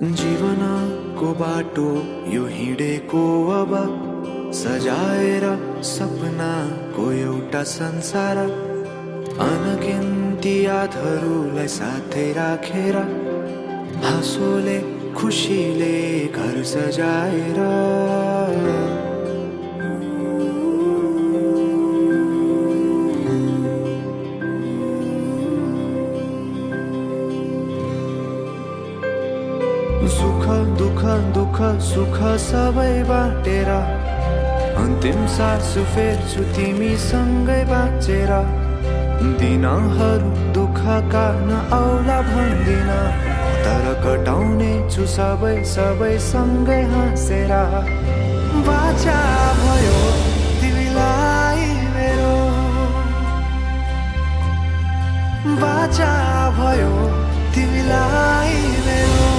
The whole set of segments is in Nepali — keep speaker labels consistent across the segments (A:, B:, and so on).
A: जीवनको बाटो यो हिँडेको अब सजाएर सपनाको एउटा संसार अनगिन्ती यादहरूलाई साथै राखेर हाँसोले खुसीले घर सजाएर सुख दुःख दुःख सुख सबै बाटेर अन्तिम सास फेर्छु तिमीसँगै बाँचेर दिनहरू दुःखका नआउला भन्दिन तर कटाउने छु सबै सबै सँगै हाँसेर बाचा भयो तिमीलाई मेरो बाचा भयो तिमीलाई मेरो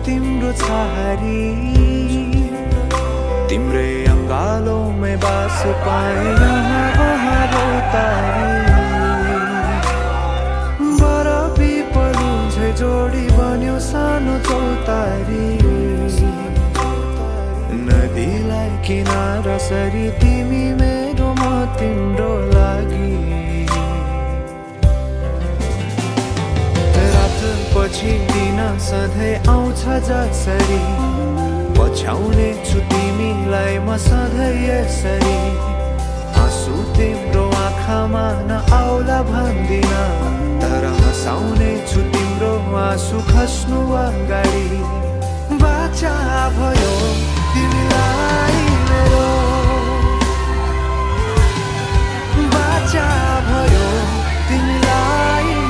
A: तिम्रो छहारी तिम्रै अङ्गालोमै बास पाए बर पिपलु झै जोडी बन्यो सानो चौतारी नदीलाई किनारा सरी तिमी मेरो म तिम्रो लागि पछि दिन सधैँ आउँछ जसरी पछ्याउने छु तिमीलाई म सधैँ यसरी आँसु तिम्रो आँखामा नआउला भन्दिन तर हँसाउने छु तिम्रो आँसु खस्नु अगाडि बाचा भयो तिमीलाई मेरो बाचा भयो तिमीलाई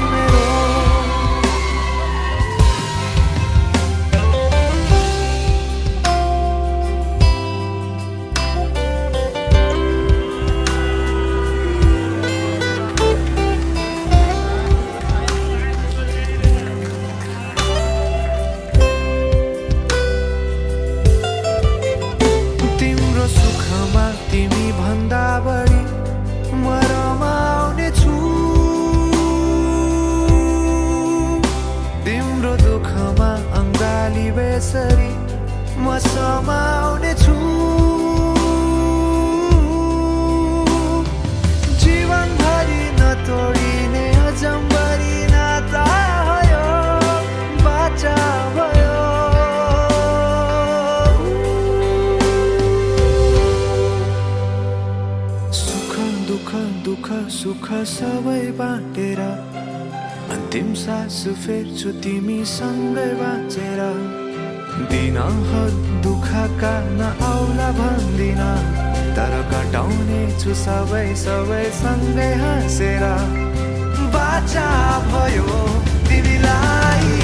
A: तिमी भन्दा बढी म रमाउने छु तिम्रो दुःखमा अङ्गाली बेसरी म समाउने छु जीवनभरि नतोडिने अजम्बरी नाता भयो बाचा भयो दुःख सुख सबै बाटेर अन्तिम सास फेर्छु तिमीसँगै बाँचेर दिनहरू दुःखका नआउला भन्दिन तर कटाउने छु सबै सबै सँगै हाँसेर बाचा भयो तिमीलाई